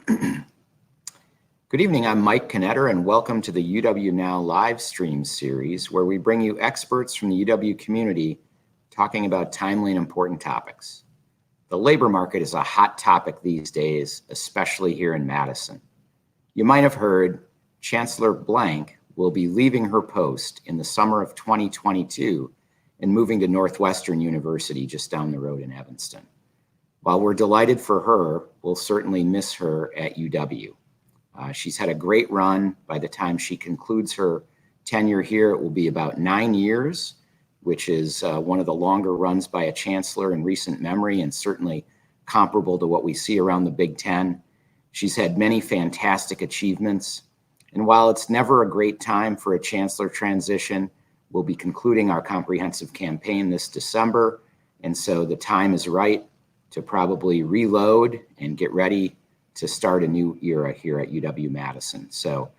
Good evening, I'm Mike Knetter, and welcome to the UW Now live stream series, where we bring you experts from the UW community talking about timely and important topics. The labor market is a hot topic these days, especially here in Madison. You might have heard Chancellor Blank will be leaving her post in the summer of 2022 and moving to Northwestern University just down the road in Evanston. While we're delighted for her, we'll certainly miss her at UW. She's had a great run. By the time she concludes her tenure here, it will be about 9 years, which is one of the longer runs by a chancellor in recent memory, and certainly comparable to what we see around the Big Ten. She's had many fantastic achievements. And while it's never a great time for a chancellor transition, we'll be concluding our comprehensive campaign this December. And so the time is right to probably reload and get ready to start a new era here at UW-Madison. So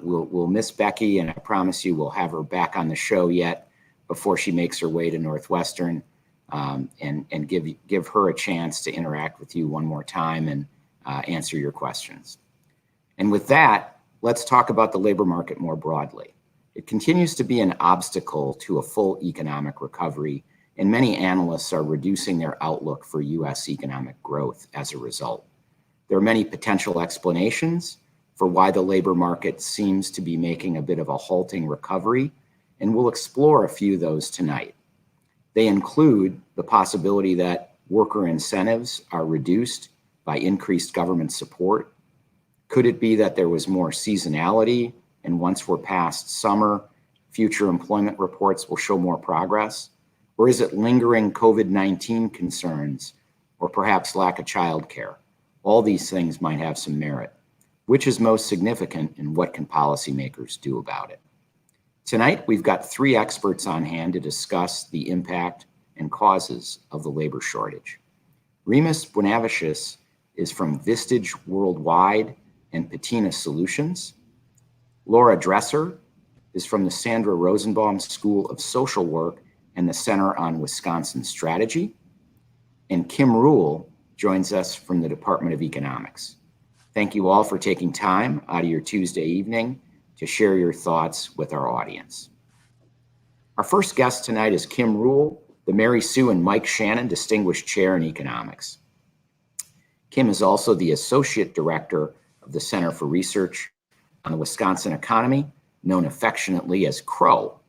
we'll miss Becky, and I promise you we'll have her back on the show yet before she makes her way to Northwestern, and give her a chance to interact with you one more time and answer your questions. And with that, let's talk about the labor market more broadly. It continues to be an obstacle to a full economic recovery, and many analysts are reducing their outlook for U.S. economic growth as a result. There are many potential explanations for why the labor market seems to be making a bit of a halting recovery, and we'll explore a few of those tonight. They include the possibility that worker incentives are reduced by increased government support. Could it be that there was more seasonality, and once we're past summer, future employment reports will show more progress? Or is it lingering COVID-19 concerns, or perhaps lack of childcare? All these things might have some merit. Which is most significant, and what can policymakers do about it? Tonight, we've got 3 experts on hand to discuss the impact and causes of the labor shortage. Remus Buenavicius is from Vistage Worldwide and Patina Solutions. Laura Dresser is from the Sandra Rosenbaum School of Social Work and the Center on Wisconsin Strategy. And Kim Ruhl joins us from the Department of Economics. Thank you all for taking time out of your Tuesday evening to share your thoughts with our audience. Our first guest tonight is Kim Ruhl, the Mary Sue and Mike Shannon Distinguished Chair in Economics. Kim is also the Associate Director of the Center for Research on the Wisconsin Economy, known affectionately as CROW.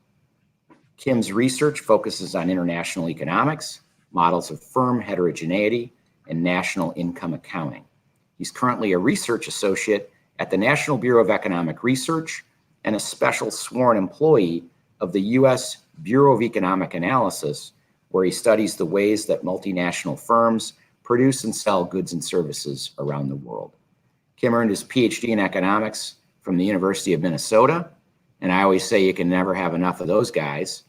Kim's research focuses on international economics, models of firm heterogeneity, and national income accounting. He's currently a research associate at the National Bureau of Economic Research and a special sworn employee of the U.S. Bureau of Economic Analysis, where he studies the ways that multinational firms produce and sell goods and services around the world. Kim earned his PhD in economics from the University of Minnesota, and I always say you can never have enough of those guys.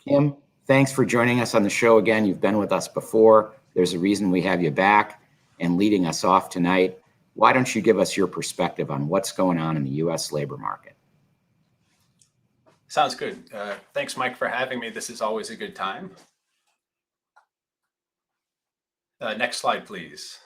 Kim, thanks for joining us on the show again. You've been with us before. There's a reason we have you back and leading us off tonight. Why don't you give us your perspective on what's going on in the U.S. labor market? Sounds good. Thanks, Mike, for having me. This is always a good time. Next slide, please.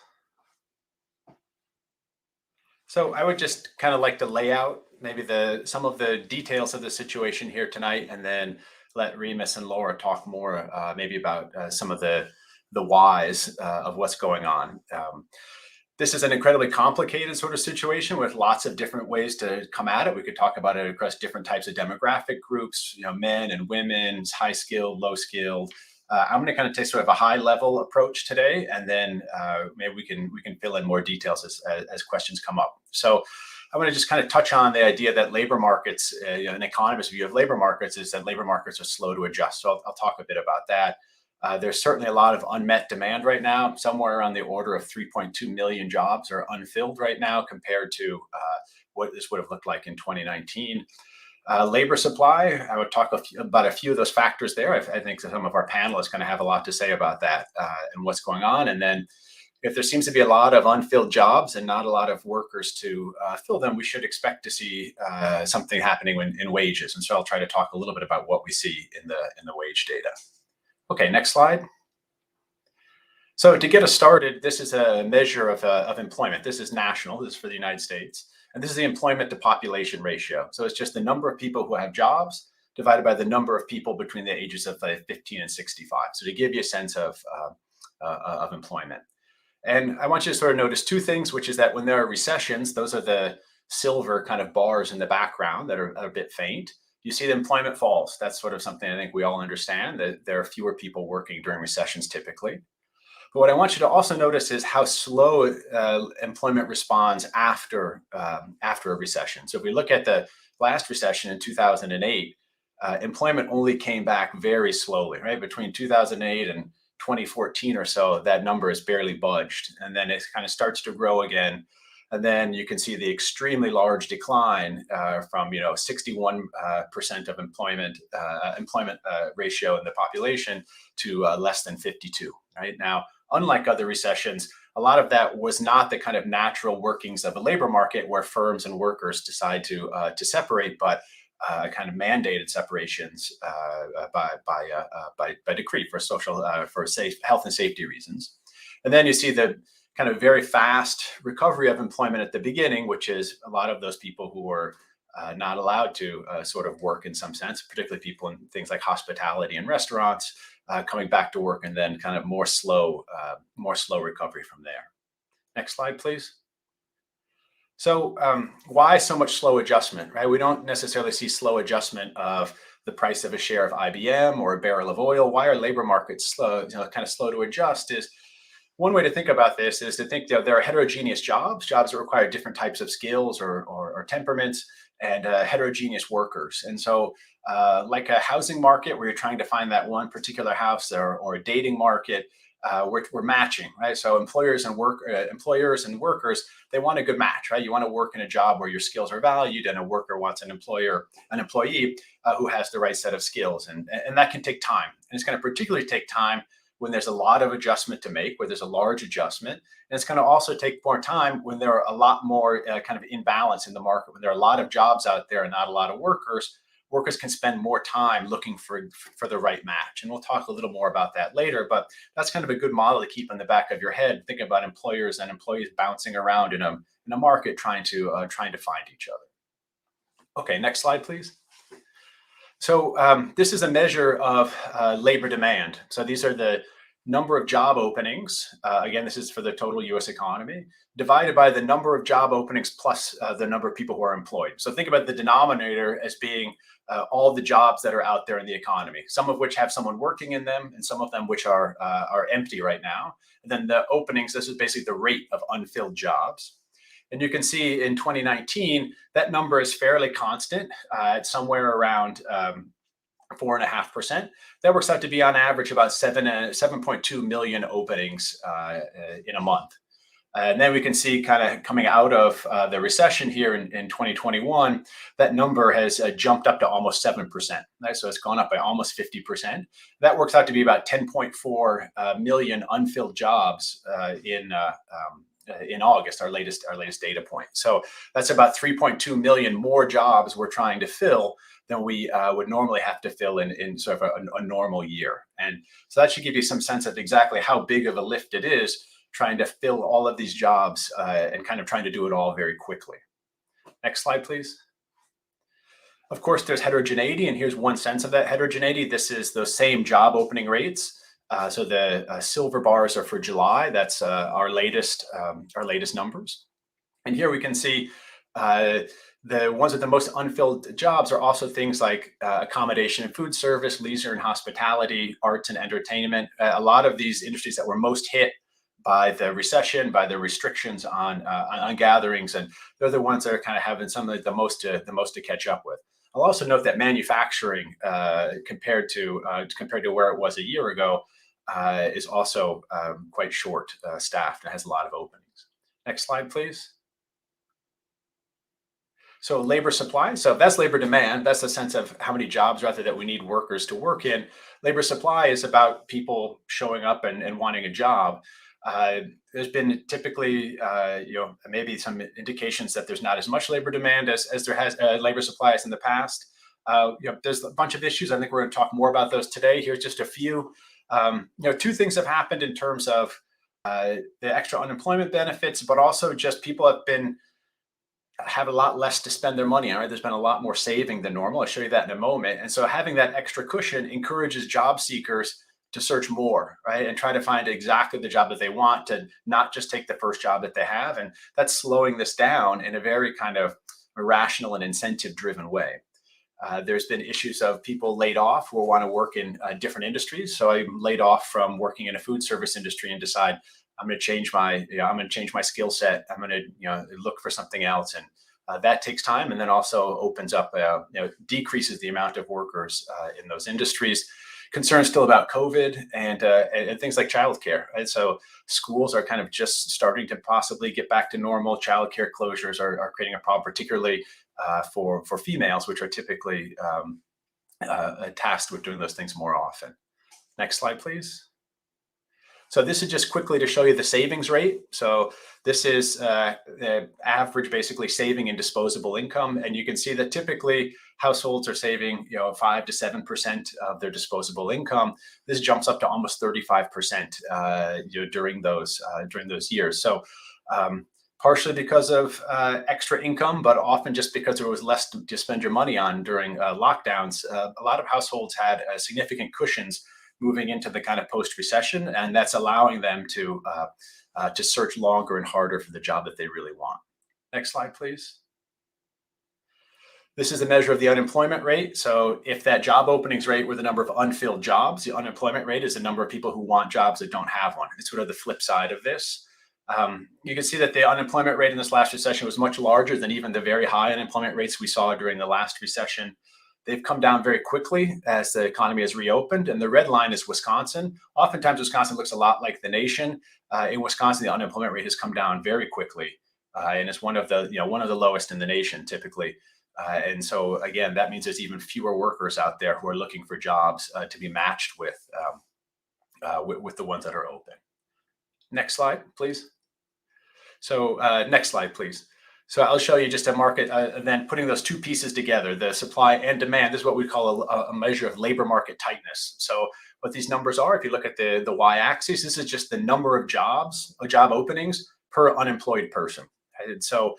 So I would just kind of like to lay out maybe some of the details of the situation here tonight, and then let Remus and Laura talk more maybe about some of the whys of what's going on. This is an incredibly complicated sort of situation with lots of different ways to come at it. We could talk about it across different types of demographic groups, men and women, high skilled, low skilled. I'm going to kind of take sort of a high level approach today, and then maybe we can fill in more details as questions come up. So I want to just kind of touch on the idea that labor markets, an economist's view of labor markets is that labor markets are slow to adjust. So I'll talk a bit about that. There's certainly a lot of unmet demand right now. Somewhere around the order of 3.2 million jobs are unfilled right now compared to what this would have looked like in 2019. Labor supply, I would talk about a few of those factors there. I think some of our panelists going to have a lot to say about that and what's going on. And then if there seems to be a lot of unfilled jobs and not a lot of workers to fill them, we should expect to see something happening in wages. And so I'll try to talk a little bit about what we see in the wage data. Okay, next slide. So to get us started, this is a measure of employment. This is national. This is for the United States. And this is the employment to population ratio. So it's just the number of people who have jobs divided by the number of people between the ages of 15 and 65. So to give you a sense of employment. And I want you to sort of notice two things, which is that when there are recessions, those are the silver kind of bars in the background that are a bit faint. You see the employment falls. That's sort of something I think we all understand, that there are fewer people working during recessions typically. But what I want you to also notice is how slow employment responds after a recession. So if we look at the last recession in 2008, employment only came back very slowly, right? Between 2008 and 2014 or so, that number is barely budged. And then it kind of starts to grow again. And then you can see the extremely large decline from 61% of employment ratio in the population to less than 52. Right now, unlike other recessions, a lot of that was not the kind of natural workings of a labor market where firms and workers decide to separate, but kind of mandated separations by decree for social for safe health and safety reasons. And then you see the kind of very fast recovery of employment at the beginning, which is a lot of those people who were not allowed to sort of work in some sense, particularly people in things like hospitality and restaurants, coming back to work, and then kind of more slow recovery from there. Next slide, please. So why so much slow adjustment, right? We don't necessarily see slow adjustment of the price of a share of IBM or a barrel of oil. Why are labor markets slow, kind of slow to adjust? Is one way to think about this is to think that there are heterogeneous jobs that require different types of skills or temperaments, and heterogeneous workers. And so like a housing market where you're trying to find that one particular house, or a dating market, we're matching, right? So employers and workers, they want a good match, right? You want to work in a job where your skills are valued, and a worker wants an employee who has the right set of skills. And that can take time. And it's going to particularly take time when there's a lot of adjustment to make, where there's a large adjustment. And it's going to also take more time when there are a lot more kind of imbalance in the market, when there are a lot of jobs out there and not a lot of workers. Workers can spend more time looking for the right match. And we'll talk a little more about that later, but that's kind of a good model to keep in the back of your head, thinking about employers and employees bouncing around in a market trying to find each other. Okay, next slide, please. So this is a measure of labor demand. So these are the number of job openings. Again, this is for the total US economy, divided by the number of job openings plus the number of people who are employed. So think about the denominator as being all the jobs that are out there in the economy, some of which have someone working in them, and some of them which are empty right now. And then the openings, this is basically the rate of unfilled jobs. And you can see in 2019, that number is fairly constant at somewhere around 4.5%. That works out to be on average about 7.2 million openings in a month. And then we can see kind of coming out of the recession here in 2021, that number has jumped up to almost 7%. Right? So it's gone up by almost 50%. That works out to be about 10.4 million unfilled jobs in August, our latest data point. So that's about 3.2 million more jobs we're trying to fill than we would normally have to fill in sort of a normal year. And so that should give you some sense of exactly how big of a lift it is trying to fill all of these jobs and kind of trying to do it all very quickly. Next slide, please. Of course, there's heterogeneity, and here's one sense of that heterogeneity. This is those same job opening rates. So the silver bars are for July. That's our latest numbers. And here we can see the ones with the most unfilled jobs are also things like accommodation and food service, leisure and hospitality, arts and entertainment. A lot of these industries that were most hit by the recession, by the restrictions on gatherings, and they're the ones that are kind of having some of the most to catch up with. I'll also note that manufacturing, compared to where it was a year ago, is also quite short staffed and has a lot of openings. Next slide, please. So labor supply. So if that's labor demand, that's the sense of how many jobs rather that we need workers to work in. Labor supply is about people showing up and wanting a job. There's been typically, maybe some indications that there's not as much labor demand as there has labor supply as in the past. There's a bunch of issues. I think we're going to talk more about those today. Here's just a few. Two things have happened in terms of the extra unemployment benefits, but also just people have a lot less to spend their money on. Right? There's been a lot more saving than normal. I'll show you that in a moment. And so having that extra cushion encourages job seekers to search more, right? And try to find exactly the job that they want, to not just take the first job that they have. And that's slowing this down in a very kind of irrational and incentive-driven way. There's been issues of people laid off who want to work in different industries. So I'm laid off from working in a food service industry and decide I'm going to change my skill set. I'm going to look for something else, and that takes time, and then also opens up decreases the amount of workers in those industries. Concerns still about COVID and things like childcare. Right? So schools are kind of just starting to possibly get back to normal. Childcare closures are creating a problem, particularly for females, which are typically tasked with doing those things more often. Next slide, please. So this is just quickly to show you the savings rate. So this is the average, basically saving in disposable income, and you can see that typically households are saving 5 to 7% of their disposable income. This jumps up to almost 35% during those years. So partially because of extra income, but often just because there was less to spend your money on during lockdowns. A lot of households had significant cushions moving into the kind of post-recession, and that's allowing them to search longer and harder for the job that they really want. Next slide, please. This is a measure of the unemployment rate. So if that job openings rate were the number of unfilled jobs, the unemployment rate is the number of people who want jobs that don't have one. It's sort of the flip side of this. You can see that the unemployment rate in this last recession was much larger than even the very high unemployment rates we saw during the last recession. They've come down very quickly as the economy has reopened, and the red line is Wisconsin. Oftentimes, Wisconsin looks a lot like the nation. In Wisconsin, the unemployment rate has come down very quickly, and it's one of the lowest in the nation typically. And so again, that means there's even fewer workers out there who are looking for jobs to be matched with the ones that are open. Next slide, please. So next slide, please. So I'll show you just a market, and then putting those two pieces together, the supply and demand. This is what we call a measure of labor market tightness. So what these numbers are, if you look at the y-axis, this is just the number of job openings per unemployed person. And so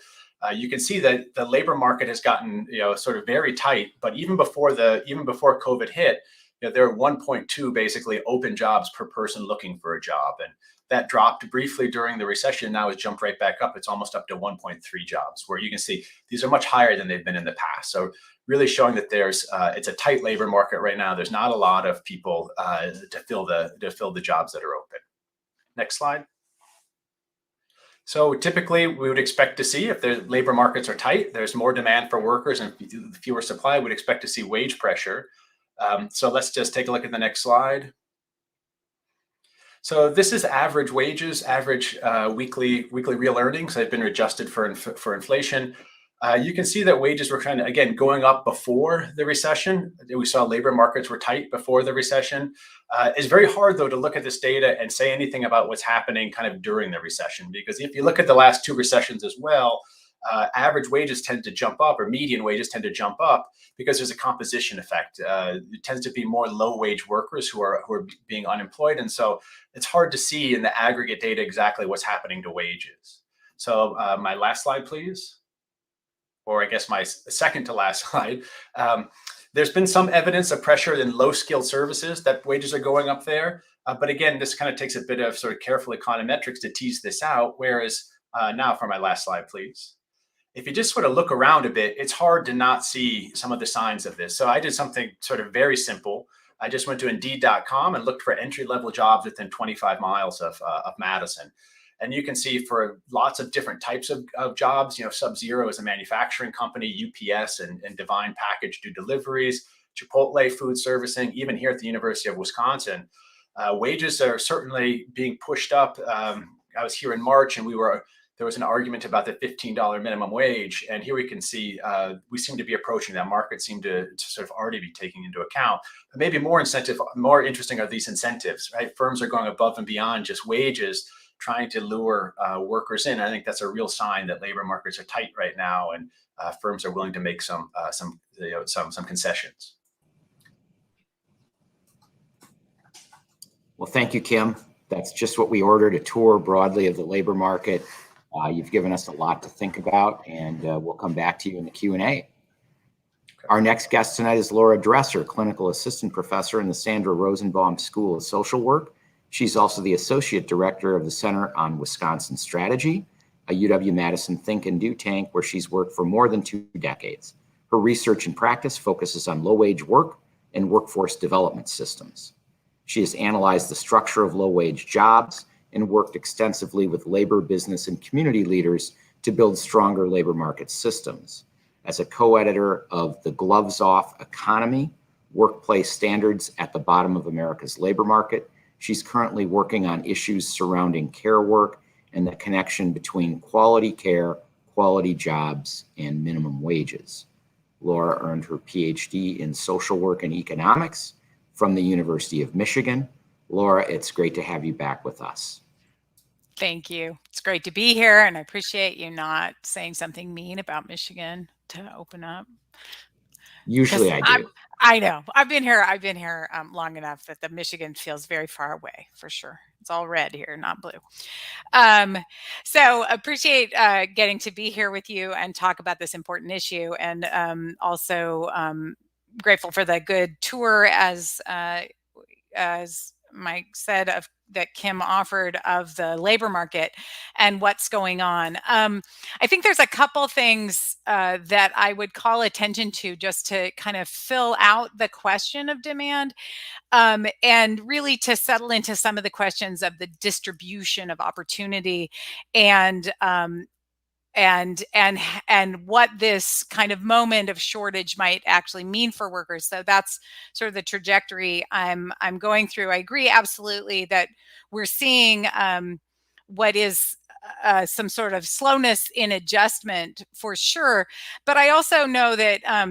you can see that the labor market has gotten sort of very tight. But even before COVID hit, there are 1.2 basically open jobs per person looking for a job, and that dropped briefly during the recession. Now it's jumped right back up. It's almost up to 1.3 jobs, where you can see these are much higher than they've been in the past. So really showing that it's a tight labor market right now. There's not a lot of people to fill the jobs that are open. Next slide. So typically we would expect to see, if the labor markets are tight, there's more demand for workers and fewer supply, we'd expect to see wage pressure. So let's just take a look at the next slide. So this is average wages, average weekly real earnings. They've been adjusted for inflation. You can see that wages were kind of, again, going up before the recession. We saw labor markets were tight before the recession. It's very hard, though, to look at this data and say anything about what's happening kind of during the recession, because if you look at the last two recessions as well, average wages tend to jump up, or median wages tend to jump up, because there's a composition effect. It tends to be more low-wage workers who are being unemployed, and so it's hard to see in the aggregate data exactly what's happening to wages. So my last slide, please, or I guess my second to last slide. There's been some evidence of pressure in low-skilled services that wages are going up there, but again, this kind of takes a bit of sort of careful econometrics to tease this out. Whereas now for my last slide, please. If you just sort of look around a bit, it's hard to not see some of the signs of this. So I did something sort of very simple. I just went to Indeed.com and looked for entry-level jobs within 25 miles of Madison. And you can see for lots of different types of jobs, Sub-Zero is a manufacturing company, UPS and Divine Package do deliveries, Chipotle food servicing, even here at the University of Wisconsin. Wages are certainly being pushed up. I was here in March, and there was an argument about the $15 minimum wage. And here we can see we seem to be approaching that. Market seem to sort of already be taking into account. But maybe more interesting are these incentives, right? Firms are going above and beyond just wages, trying to lure workers in. I think that's a real sign that labor markets are tight right now, and firms are willing to make some concessions. Well, thank you, Kim. That's just what we ordered, a tour broadly of the labor market. You've given us a lot to think about, and we'll come back to you in the Q&A. Our next guest tonight is Laura Dresser, Clinical Assistant Professor in the Sandra Rosenbaum School of Social Work. She's also the Associate Director of the Center on Wisconsin Strategy, a UW-Madison think and do tank where she's worked for more than 2 decades. Her research and practice focuses on low-wage work and workforce development systems. She has analyzed the structure of low-wage jobs and worked extensively with labor, business, and community leaders to build stronger labor market systems. As a co-editor of The Gloves Off Economy, Workplace Standards at the Bottom of America's Labor Market, she's currently working on issues surrounding care work and the connection between quality care, quality jobs, and minimum wages. Laura earned her PhD in social work and economics from the University of Michigan. Laura, it's great to have you back with us. Thank you. It's great to be here, and I appreciate you not saying something mean about Michigan to open up. Usually I do. I know. I've been here long enough that the Michigan feels very far away, for sure. It's all red here, not blue. So appreciate getting to be here with you and talk about this important issue, and also grateful for the good tour, as Mike said, that Kim offered of the labor market and what's going on. I think there's a couple things that I would call attention to just to kind of fill out the question of demand, and really to settle into some of the questions of the distribution of opportunity and what this kind of moment of shortage might actually mean for workers. So that's sort of the trajectory I'm going through. I agree absolutely that we're seeing what is some sort of slowness in adjustment for sure. But I also know that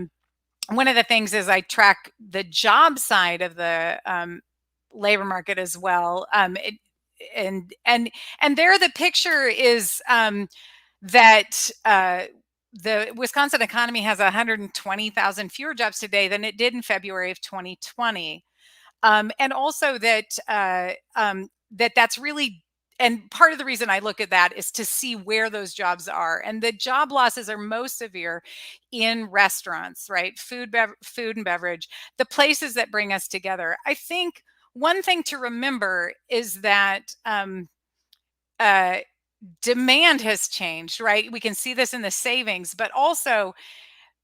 one of the things is I track the job side of the labor market as well. And there the picture is that the Wisconsin economy has 120,000 fewer jobs today than it did in February of 2020. And also that that's really, and part of the reason I look at that is to see where those jobs are. And the job losses are most severe in restaurants, right? Food and beverage, the places that bring us together. I think one thing to remember is that demand has changed, right? We can see this in the savings, but also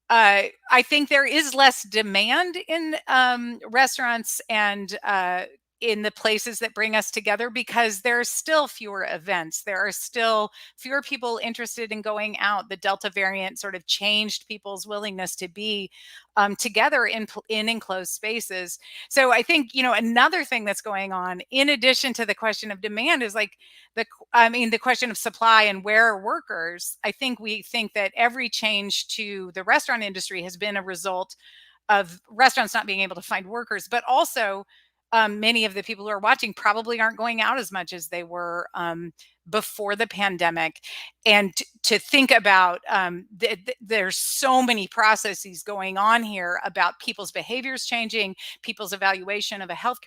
I think there is less demand in restaurants and in the places that bring us together because there are still fewer events. There are still fewer people interested in going out. The Delta variant sort of changed people's willingness to be together in enclosed spaces. So I think, another thing that's going on in addition to the question of demand is like the question of supply and where are workers. I think we think that every change to the restaurant industry has been a result of restaurants not being able to find workers, but also many of the people who are watching probably aren't going out as much as they were before the pandemic. And to think about, there's so many processes going on here about people's behaviors changing, people's evaluation of a health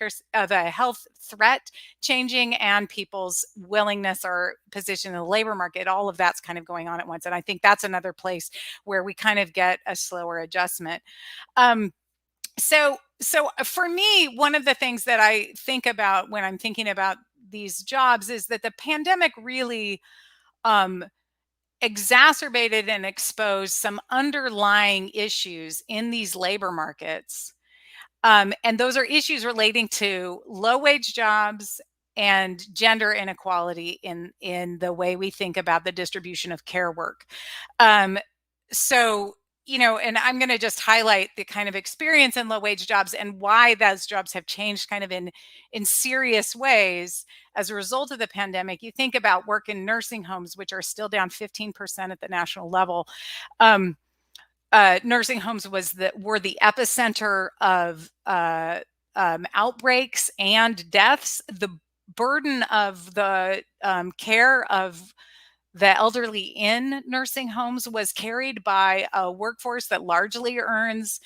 threat changing, and people's willingness or position in the labor market. All of that's kind of going on at once. And I think that's another place where we kind of get a slower adjustment. So for me, one of the things that I think about when I'm thinking about these jobs is that the pandemic really exacerbated and exposed some underlying issues in these labor markets. And those are issues relating to low wage jobs and gender inequality in the way we think about the distribution of care work. And I'm going to just highlight the kind of experience in low wage jobs and why those jobs have changed kind of in serious ways as a result of the pandemic. You think about work in nursing homes, which are still down 15% at the national level. Nursing homes were the epicenter of outbreaks and deaths. The burden of the care of the elderly in nursing homes was carried by a workforce that largely earns,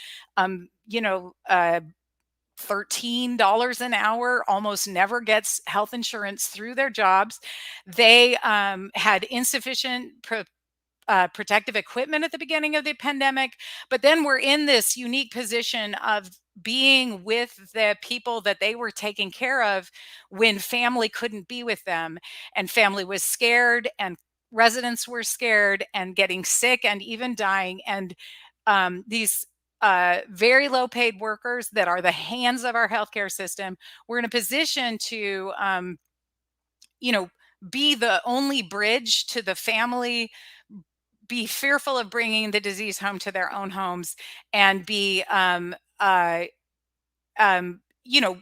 $13 an hour, almost never gets health insurance through their jobs. They had insufficient protective equipment at the beginning of the pandemic, but then we're in this unique position of being with the people that they were taking care of when family couldn't be with them, and family was scared, and residents were scared and getting sick and even dying. And these very low paid workers that are the hands of our healthcare system, we're in a position to, you know, be the only bridge to the family, be fearful of bringing the disease home to their own homes, and be, you know,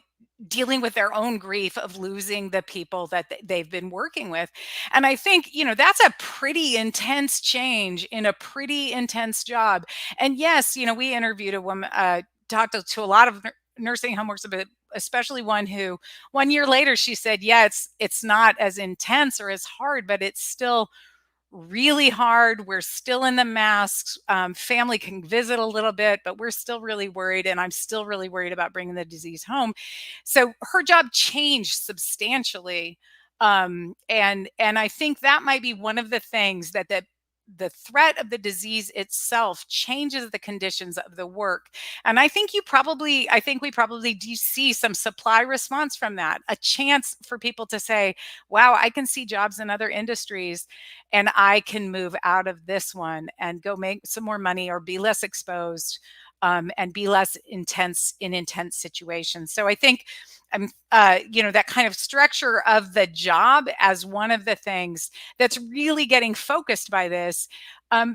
dealing with their own grief of losing the people that they've been working with. And I think, you know, that's a pretty intense change in a pretty intense job. And yes, you know, we interviewed a woman, talked to a lot of nursing home workers, but especially one who 1 year later, she said, yeah, it's not as intense or as hard, but it's still really hard. We're still in the masks. Family can visit a little bit, but we're still really worried. And I'm still really worried about bringing the disease home. So her job changed substantially. And I think that might be one of the things that the threat of the disease itself changes the conditions of the work. And I think we probably do see some supply response from that, a chance for people to say, wow, I can see jobs in other industries and I can move out of this one and go make some more money or be less exposed, and be less intense in intense situations. So I think, you know, that kind of structure of the job as one of the things that's really getting focused by this.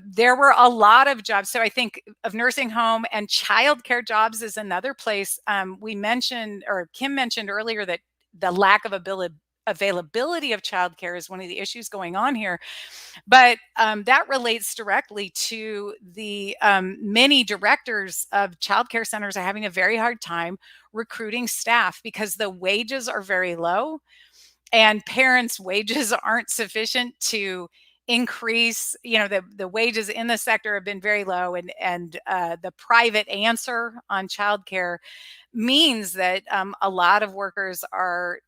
There were a lot of jobs. So I think of nursing home and childcare jobs is another place. We mentioned, or Kim mentioned earlier, that the lack of availability of childcare is one of the issues going on here. But that relates directly to the many directors of childcare centers are having a very hard time recruiting staff because the wages are very low and parents' wages aren't sufficient to increase. You know, the wages in the sector have been very low, and the private answer on childcare means that a lot of workers are,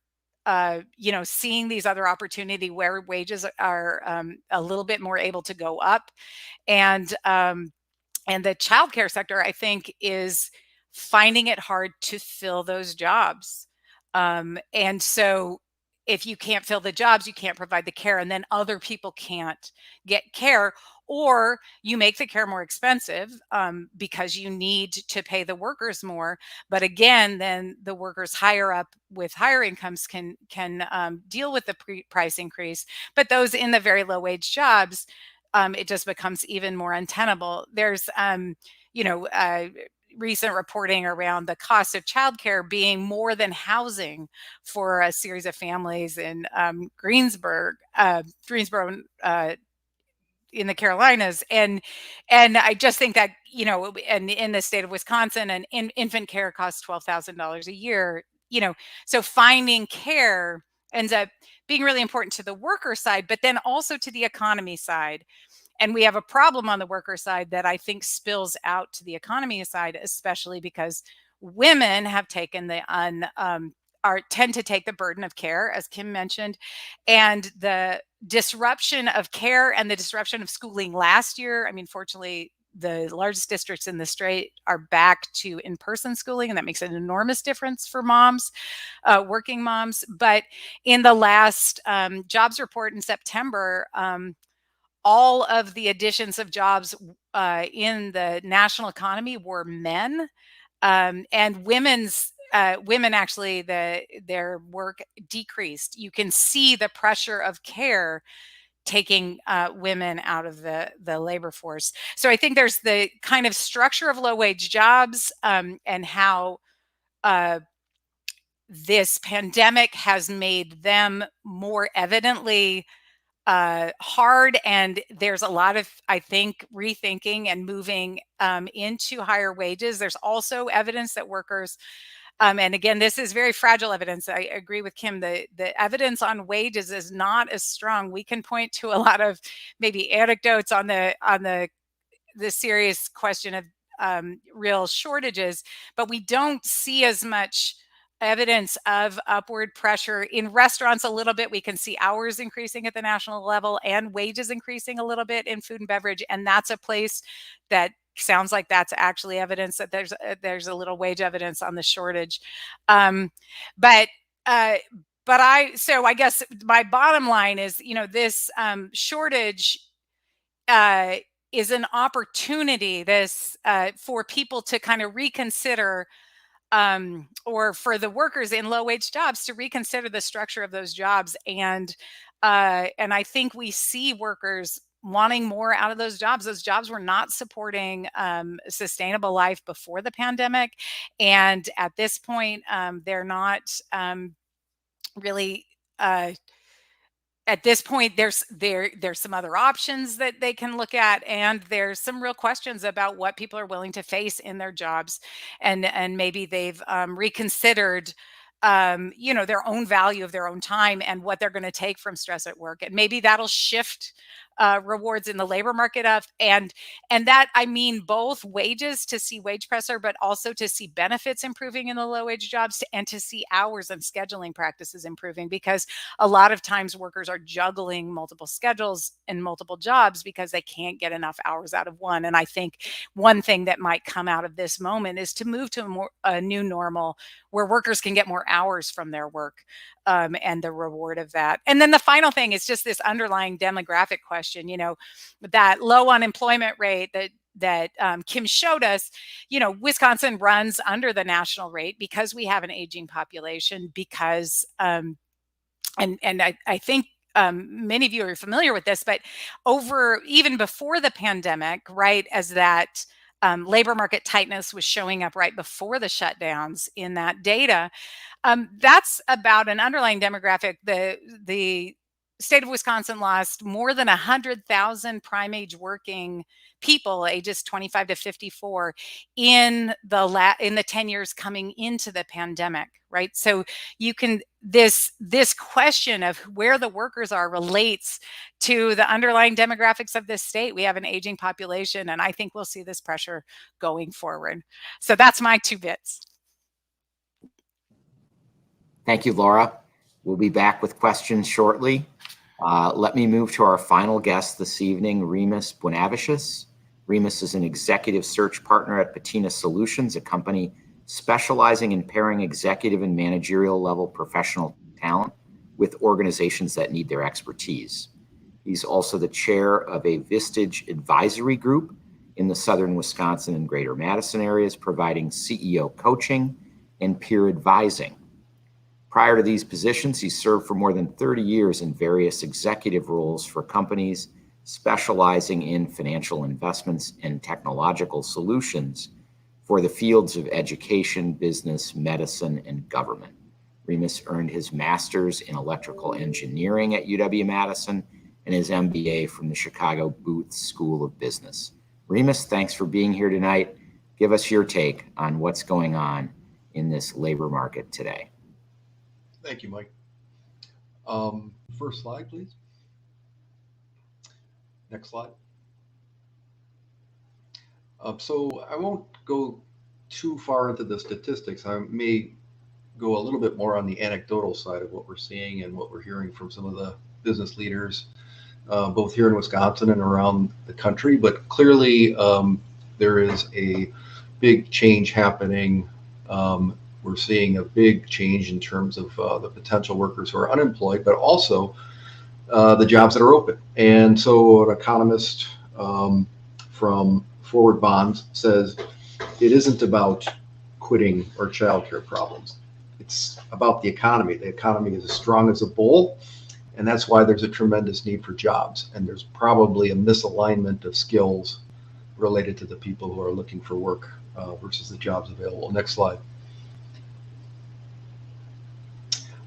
you know, seeing these other opportunity where wages are a little bit more able to go up. And the childcare sector, I think, is finding it hard to fill those jobs. And so if you can't fill the jobs, you can't provide the care, and then other people can't get care, or you make the care more expensive because you need to pay the workers more. But again, then the workers higher up with higher incomes can deal with the price increase. But those in the very low wage jobs, it just becomes even more untenable. There's, you know, recent reporting around the cost of childcare being more than housing for a series of families in Greensboro, in the Carolinas. And I just think that, you know, and in the state of Wisconsin, and infant care costs $12,000 a year, you know, so finding care ends up being really important to the worker side, but then also to the economy side. And we have a problem on the worker side that I think spills out to the economy side, especially because women have taken tend to take the burden of care, as Kim mentioned, and the disruption of care and the disruption of schooling last year. I mean, fortunately, the largest districts in the state are back to in-person schooling, and that makes an enormous difference for moms, working moms. But in the last jobs report in September, all of the additions of jobs in the national economy were men, and women actually their work decreased. You can see the pressure of care taking women out of the labor force. So I think there's the kind of structure of low wage jobs, and how this pandemic has made them more evidently hard. And there's a lot of, I think, rethinking and moving into higher wages. There's also evidence that workers, and again, this is very fragile evidence. I agree with Kim. The evidence on wages is not as strong. We can point to a lot of maybe anecdotes on the serious question real shortages, but we don't see as much evidence of upward pressure in restaurants. A little bit, we can see hours increasing at the national level and wages increasing a little bit in food and beverage, and that's a place that sounds like that's actually evidence that there's a little wage evidence on the shortage. Um, but uh, I guess my bottom line is, this shortage uh, is an opportunity, for people to kind of reconsider, or for the workers in low wage jobs to reconsider the structure of those jobs. And I think we see workers wanting more out of those jobs. Those jobs were not supporting sustainable life before the pandemic, and at this point, they're not really. At this point, there's some other options that they can look at, and there's some real questions about what people are willing to face in their jobs, and maybe they've reconsidered, their own value of their own time and what they're going to take from stress at work, and maybe that'll shift rewards in the labor market up, and that, I mean, both wages, to see wage pressure, but also to see benefits improving in the low wage jobs, and to see hours and scheduling practices improving, because a lot of times workers are juggling multiple schedules and multiple jobs because they can't get enough hours out of one. And I think one thing that might come out of this moment is to move to a new normal where workers can get more hours from their work, and the reward of that. And then the final thing is just this underlying demographic question, that low unemployment rate that Kim showed us. Wisconsin runs under the national rate because we have an aging population, because and I think many of you are familiar with this, but even before the pandemic, right, as that labor market tightness was showing up right before the shutdowns in that data, that's about an underlying demographic. The state of Wisconsin lost more than 100,000 prime age working people, ages 25 to 54, in the 10 years coming into the pandemic, right? So this question of where the workers are relates to the underlying demographics of this state. We have an aging population, and I think we'll see this pressure going forward. So that's my 2 bits. Thank you, Laura. We'll be back with questions shortly. Let me move to our final guest this evening, Remus Buenavicius. Remus is an executive search partner at Patina Solutions, a company specializing in pairing executive and managerial level professional talent with organizations that need their expertise. He's also the chair of a Vistage advisory group in the southern Wisconsin and greater Madison areas, providing CEO coaching and peer advising. Prior to these positions, he served for more than 30 years in various executive roles for companies specializing in financial investments and technological solutions for the fields of education, business, medicine, and government. Remus earned his master's in electrical engineering at UW-Madison and his MBA from the Chicago Booth School of Business. Remus, thanks for being here tonight. Give us your take on what's going on in this labor market today. Thank you, Mike. First slide, please. Next slide. So I won't go too far into the statistics. I may go a little bit more on the anecdotal side of what we're seeing and what we're hearing from some of the business leaders, both here in Wisconsin and around the country. But clearly, there is a big change happening. We're seeing a big change in terms of the potential workers who are unemployed, but also the jobs that are open. And so an economist from Forward Bonds says it isn't about quitting or childcare problems. It's about the economy. The economy is as strong as a bull, and that's why there's a tremendous need for jobs. And there's probably a misalignment of skills related to the people who are looking for work versus the jobs available. Next slide.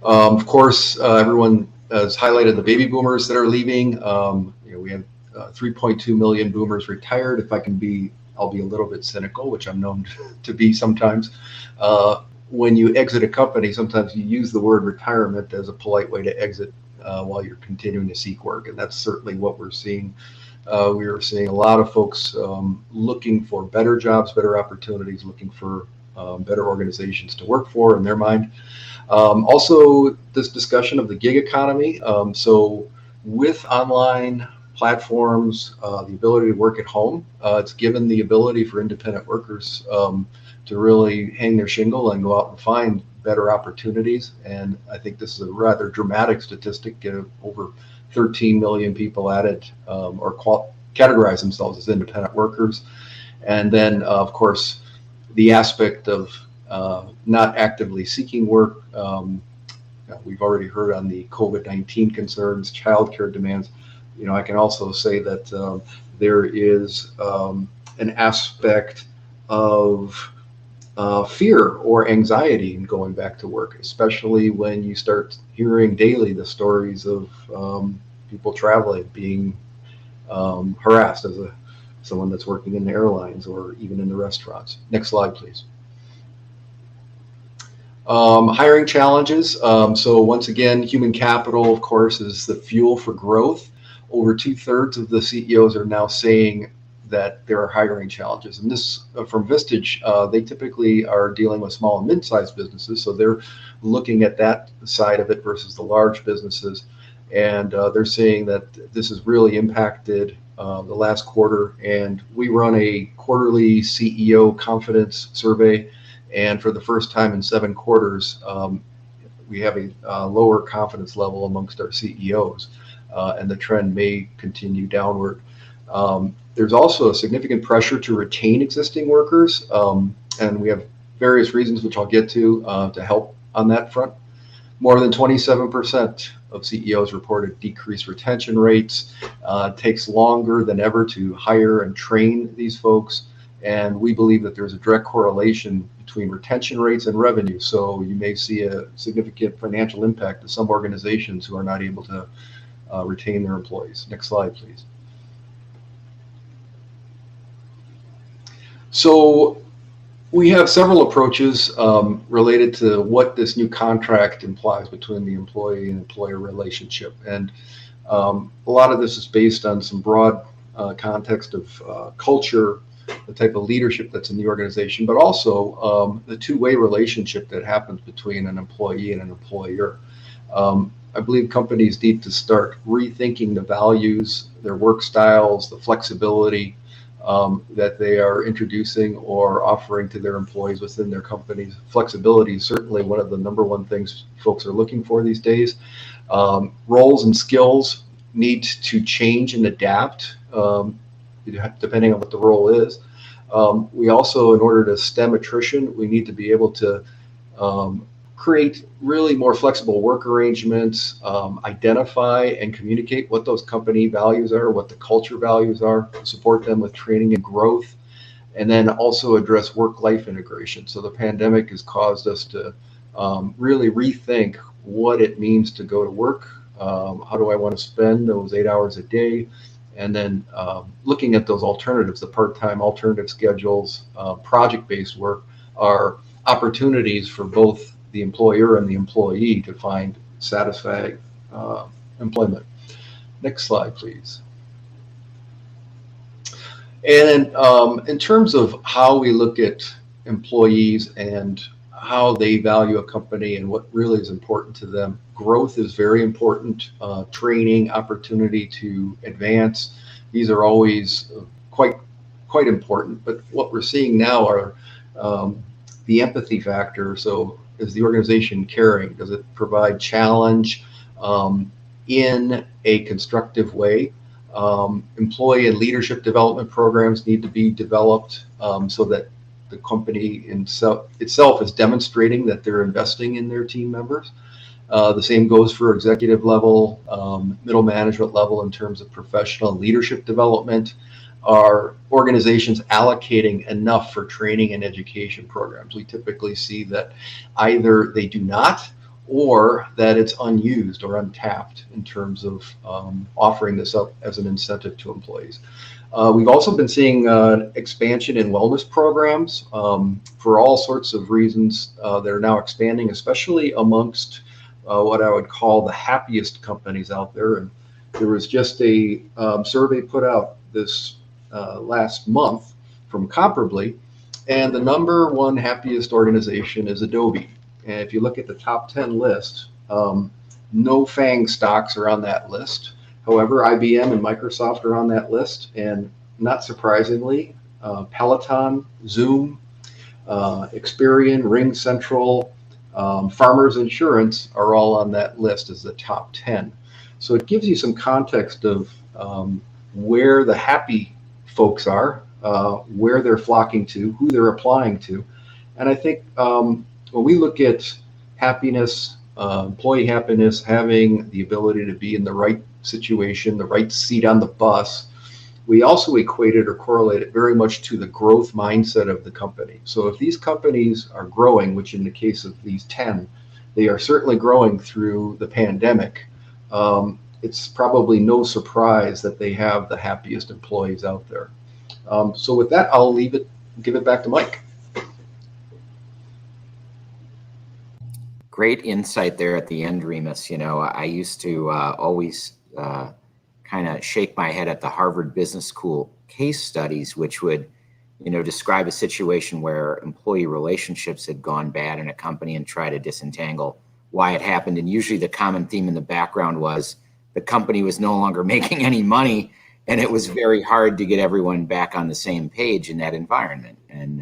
Of course, everyone has highlighted the baby boomers that are leaving. We have 3.2 million boomers retired. If I can be, I'll be a little bit cynical, which I'm known to be sometimes. When you exit a company, sometimes you use the word retirement as a polite way to exit while you're continuing to seek work. And that's certainly what we're seeing We are seeing a lot of folks looking for better jobs, better opportunities, looking for better organizations to work for in their mind. Also, this discussion of the gig economy. So with online platforms, the ability to work at home, it's given the ability for independent workers to really hang their shingle and go out and find better opportunities. And I think this is a rather dramatic statistic. Over 13 million people added or categorize themselves as independent workers. And then, of course, the aspect of not actively seeking work. We've already heard on the COVID-19 concerns, childcare demands. I can also say that there is an aspect of fear or anxiety in going back to work, especially when you start hearing daily the stories of people traveling, being harassed as someone that's working in the airlines or even in the restaurants. Next slide, please. Hiring challenges. So once again, human capital, of course, is the fuel for growth. Over 2/3 of the CEOs are now saying that there are hiring challenges. And this, from Vistage, they typically are dealing with small and mid-sized businesses. So they're looking at that side of it versus the large businesses. And they're saying that this has really impacted the last quarter. And we run a quarterly CEO confidence survey. And for the first time in 7 quarters, we have a lower confidence level amongst our CEOs. And the trend may continue downward. There's also a significant pressure to retain existing workers. And we have various reasons, which I'll get to help on that front. More than 27% of CEOs reported decreased retention rates. It takes longer than ever to hire and train these folks. And we believe that there's a direct correlation between retention rates and revenue. So you may see a significant financial impact to some organizations who are not able to retain their employees. Next slide, please. So we have several approaches related to what this new contract implies between the employee and employer relationship. And a lot of this is based on some broad context of culture, the type of leadership that's in the organization, but also the two-way relationship that happens between an employee and an employer. I believe companies need to start rethinking the values, their work styles, the flexibility that they are introducing or offering to their employees within their companies. Flexibility is certainly one of the #1 things folks are looking for these days. Roles and skills need to change and adapt depending on what the role is. We also, in order to stem attrition, we need to be able to create really more flexible work arrangements, identify and communicate what those company values are, what the culture values are, support them with training and growth, and then also address work-life integration. So the pandemic has caused us to really rethink what it means to go to work. How do I want to spend those 8 hours a day? And then looking at those alternatives, the part-time alternative schedules, project-based work, are opportunities for both the employer and the employee to find satisfying employment. Next slide, please. And in terms of how we look at employees and how they value a company and what really is important to them, growth is very important. Training, opportunity to advance, these are always quite important. But what we're seeing now are the empathy factor. So is the organization caring? Does it provide challenge in a constructive way? Employee and leadership development programs need to be developed so that the company itself is demonstrating that they're investing in their team members. The same goes for executive level, middle management level in terms of professional leadership development. Are organizations allocating enough for training and education programs? We typically see that either they do not, or that it's unused or untapped in terms of offering this up as an incentive to employees. We've also been seeing expansion in wellness programs for all sorts of reasons that are now expanding, especially amongst what I would call the happiest companies out there. And there was just a survey put out this last month from Comparably, and the number one happiest organization is Adobe. And if you look at the top 10 list, no FANG stocks are on that list. However, IBM and Microsoft are on that list, and not surprisingly, Peloton, Zoom, Experian, RingCentral, Farmers Insurance are all on that list as the top 10. So it gives you some context of where the happy folks are, where they're flocking to, who they're applying to. And I think when we look at happiness, employee happiness, having the ability to be in the right situation, the right seat on the bus, we also equate it or correlate it very much to the growth mindset of the company. So if these companies are growing, which in the case of these 10, they are certainly growing through the pandemic, it's probably no surprise that they have the happiest employees out there. So with that, I'll give it back to Mike. Great insight there at the end, Remus. You know, I used to always kind of shake my head at the Harvard Business School case studies, which would, you know, describe a situation where employee relationships had gone bad in a company and try to disentangle why it happened. And usually the common theme in the background was the company was no longer making any money, and it was very hard to get everyone back on the same page in that environment. And,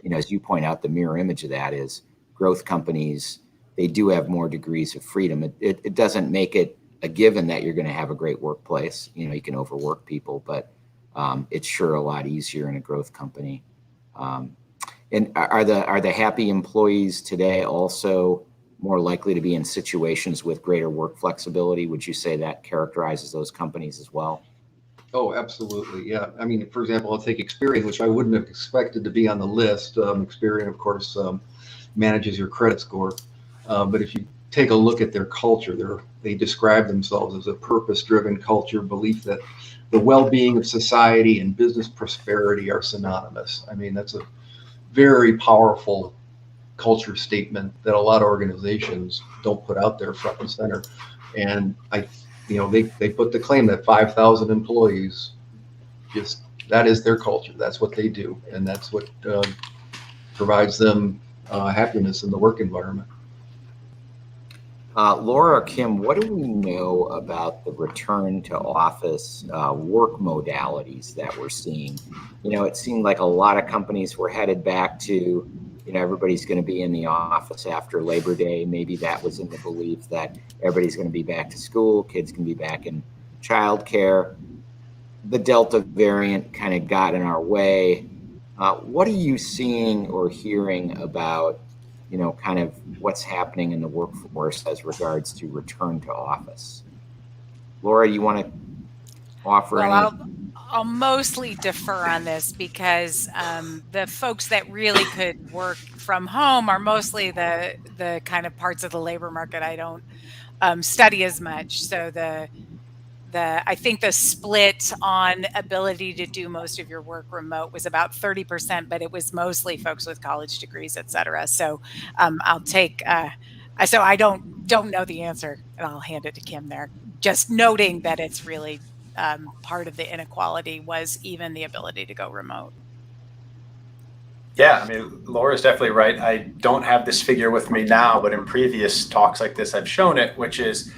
you know, as you point out, the mirror image of that is growth companies, they do have more degrees of freedom. It doesn't make it a given that you're going to have a great workplace. You know, you can overwork people, but it's sure a lot easier in a growth company. And are the happy employees today also more likely to be in situations with greater work flexibility? Would you say that characterizes those companies as well? Oh, absolutely. Yeah. I mean, for example, I'll take Experian, which I wouldn't have expected to be on the list. Experian, of course, manages your credit score. But if you take a look at their culture, they describe themselves as a purpose-driven culture, belief that the well-being of society and business prosperity are synonymous. I mean, that's a very powerful culture statement that a lot of organizations don't put out there front and center. And they put the claim that 5,000 employees, just that is their culture. That's what they do, and that's what provides them happiness in the work environment. Laura or Kim, what do we know about the return to office work modalities that we're seeing? You know, it seemed like a lot of companies were headed back to, you know, everybody's going to be in the office after Labor Day. Maybe that was in the belief that everybody's going to be back to school, kids can be back in childcare. The Delta variant kind of got in our way. What are you seeing or hearing about, you know, kind of what's happening in the workforce as regards to return to office? Laura, you want to offer any? I'll mostly defer on this because the folks that really could work from home are mostly the kind of parts of the labor market I don't study as much. So I think the split on ability to do most of your work remote was about 30%, but it was mostly folks with college degrees, et cetera. So I'll take, so I don't know the answer, and I'll hand it to Kim there. Just noting that it's really part of the inequality was even the ability to go remote. Yeah, I mean, Laura's definitely right. I don't have this figure with me now, but in previous talks like this, I've shown it, which is,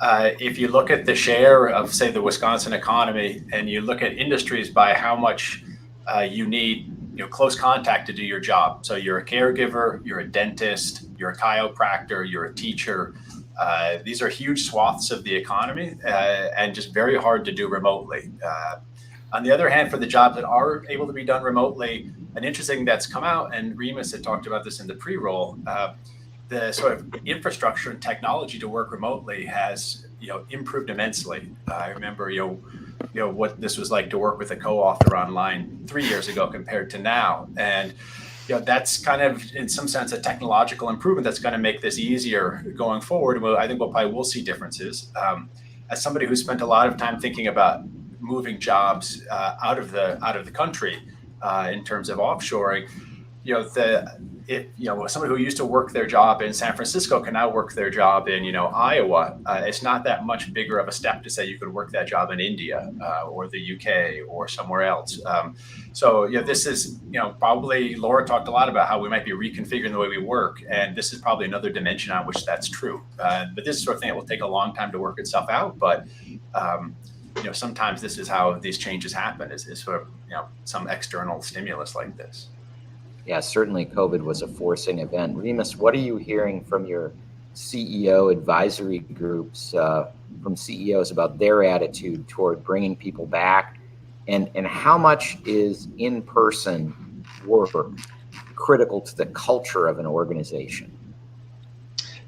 if you look at the share of, say, the Wisconsin economy, and you look at industries by how much you need, you know, close contact to do your job. So you're a caregiver, you're a dentist, you're a chiropractor, you're a teacher. These are huge swaths of the economy and just very hard to do remotely. On the other hand, for the jobs that are able to be done remotely, an interesting that's come out, and Remus had talked about this in the pre-roll, the sort of infrastructure and technology to work remotely has, you know, improved immensely. I remember, you know what this was like to work with a co-author online 3 years ago compared to now, and you know that's kind of, in some sense, a technological improvement that's going to make this easier going forward. Well, I think we'll probably see differences. As somebody who spent a lot of time thinking about moving jobs out of the country in terms of offshoring, somebody who used to work their job in San Francisco can now work their job in, Iowa. It's not that much bigger of a step to say you could work that job in India or the UK or somewhere else. This is, probably Laura talked a lot about how we might be reconfiguring the way we work. And this is probably another dimension on which that's true. But this is sort of thing that will take a long time to work itself out. But, sometimes this is how these changes happen is sort of, some external stimulus like this. Yeah, certainly COVID was a forcing event. Remus, what are you hearing from your CEO advisory groups, from CEOs about their attitude toward bringing people back? And how much is in-person work critical to the culture of an organization?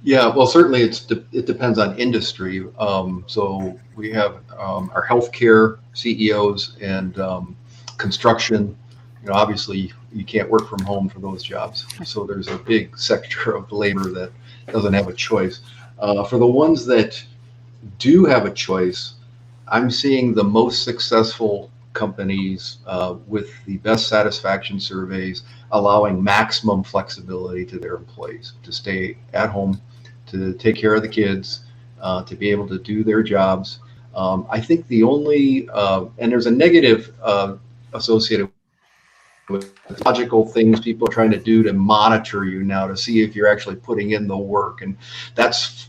Yeah, well, certainly it depends on industry. So we have our healthcare CEOs and construction. Obviously you can't work from home for those jobs. So there's a big sector of labor that doesn't have a choice. For the ones that do have a choice, I'm seeing the most successful companies with the best satisfaction surveys allowing maximum flexibility to their employees to stay at home, to take care of the kids, to be able to do their jobs. I think the only, and there's a negative associated with logical things people are trying to do to monitor you now to see if you're actually putting in the work, and that's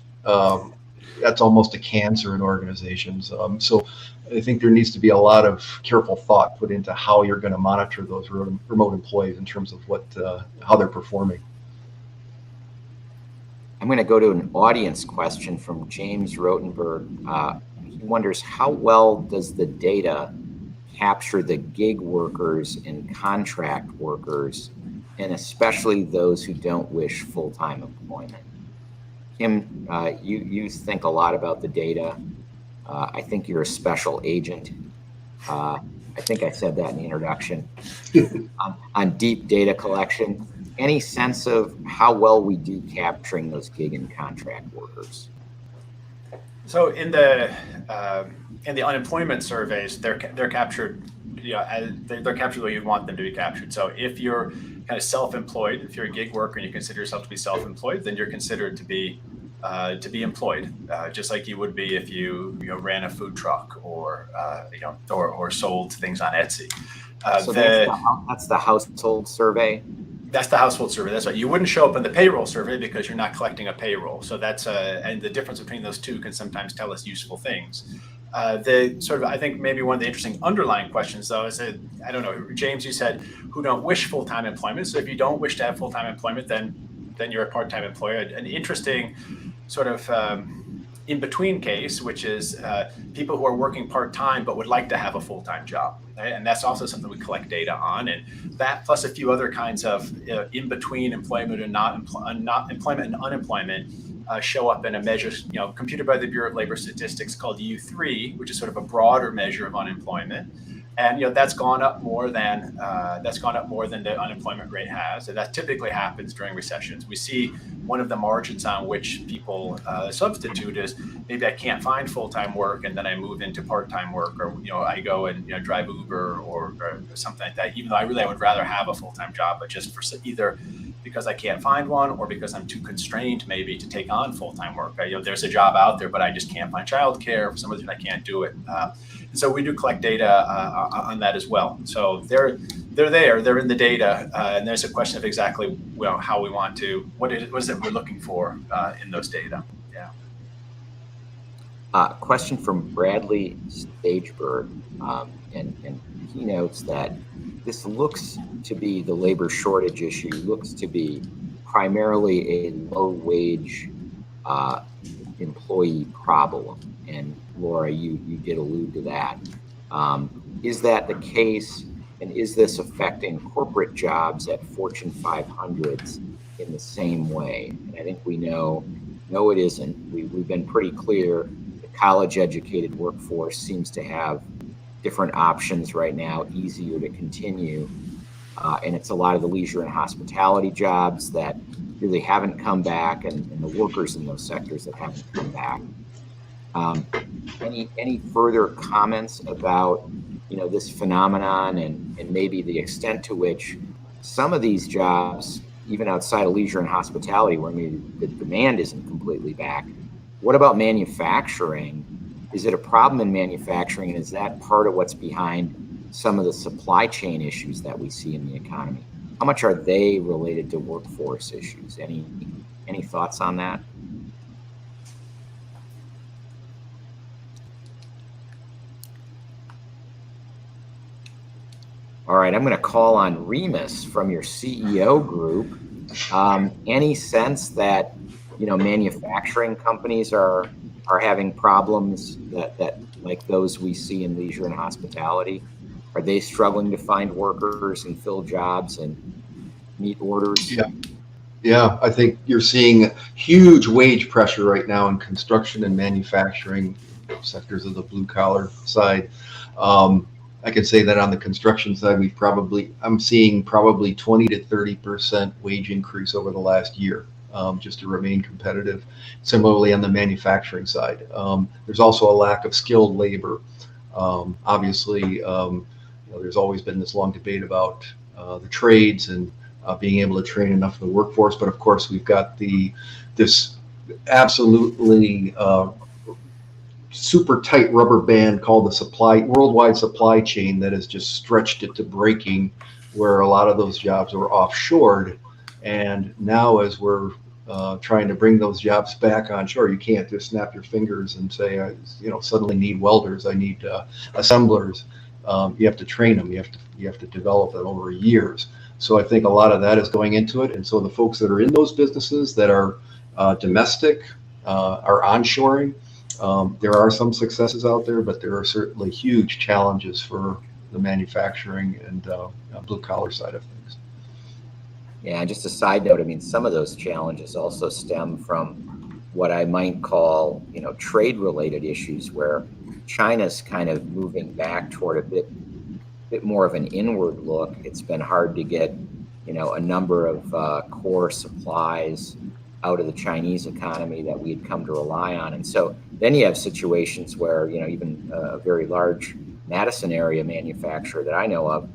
almost a cancer in organizations. So I think there needs to be a lot of careful thought put into how you're going to monitor those remote employees in terms of how they're performing. I'm going to go to an audience question from James Rotenberg. He wonders, how well does the data capture the gig workers and contract workers, and especially those who don't wish full-time employment? Kim, you think a lot about the data. I think you're a special agent. I think I said that in the introduction on deep data collection. Any sense of how well we do capturing those gig and contract workers? So in the unemployment surveys, they're captured, they're captured the way you'd want them to be captured. So if you're kind of self-employed, if you're a gig worker and you consider yourself to be self-employed, then you're considered to be employed, just like you would be if you ran a food truck or sold things on Etsy. So that's the household survey. That's the household survey. That's right. You wouldn't show up in the payroll survey because you're not collecting a payroll. So that's and the difference between those two can sometimes tell us useful things. I think maybe one of the interesting underlying questions though is that, I don't know, James, you said who don't wish full-time employment. So if you don't wish to have full-time employment, then you're a part-time employer. An interesting sort of in-between case, which is people who are working part-time but would like to have a full-time job. Right? And that's also something we collect data on. And that plus a few other kinds of in-between employment and not employment and unemployment show up in a measure, computed by the Bureau of Labor Statistics called U3, which is sort of a broader measure of unemployment. And that's gone up more than the unemployment rate has, and that typically happens during recessions. We see one of the margins on which people substitute is maybe I can't find full-time work, and then I move into part-time work, or I go and drive Uber or something like that. Even though I would rather have a full-time job, but just for either because I can't find one or because I'm too constrained maybe to take on full-time work. There's a job out there, but I just can't find childcare. For some reason, I can't do it. So we do collect data on that as well. So they're in the data, and there's a question of exactly how we want to, what is it we're looking for in those data. Yeah. Question from Bradley Stageberg, and he notes that this looks to be, the labor shortage issue looks to be primarily a low wage employee problem. And Laura, you did allude to that. Is that the case? And is this affecting corporate jobs at Fortune 500s in the same way? And I think we know it isn't. We've been pretty clear. The college-educated workforce seems to have different options right now, easier to continue. And it's a lot of the leisure and hospitality jobs that really haven't come back, and the workers in those sectors that haven't come back. Any further comments about this phenomenon and maybe the extent to which some of these jobs, even outside of leisure and hospitality, where maybe the demand isn't completely back. What about manufacturing? Is it a problem in manufacturing, and is that part of what's behind some of the supply chain issues that we see in the economy? How much are they related to workforce issues? Any thoughts on that? All right, I'm going to call on Remus from your CEO group. Any sense that manufacturing companies are having problems that like those we see in leisure and hospitality? Are they struggling to find workers and fill jobs and meet orders? Yeah, I think you're seeing huge wage pressure right now in construction and manufacturing sectors of the blue collar side. I can say that on the construction side, I'm seeing probably 20 to 30% wage increase over the last year, just to remain competitive. Similarly, on the manufacturing side, there's also a lack of skilled labor. Obviously, there's always been this long debate about the trades and being able to train enough of the workforce. But of course, we've got this absolutely super tight rubber band called the worldwide supply chain that has just stretched it to breaking, where a lot of those jobs were offshored. And now as we're trying to bring those jobs back onshore, you can't just snap your fingers and say, suddenly need welders, I need assemblers. You have to train them. You have to develop them over years. So I think a lot of that is going into it. And so the folks that are in those businesses that are domestic are onshoring. There are some successes out there, but there are certainly huge challenges for the manufacturing and blue collar side of things. Yeah, and just a side note, I mean, some of those challenges also stem from what I might call, trade-related issues, where China's kind of moving back toward a bit more of an inward look. It's been hard to get, a number of core supplies out of the Chinese economy that we had come to rely on. And so then you have situations where, even a very large Madison area manufacturer that I know of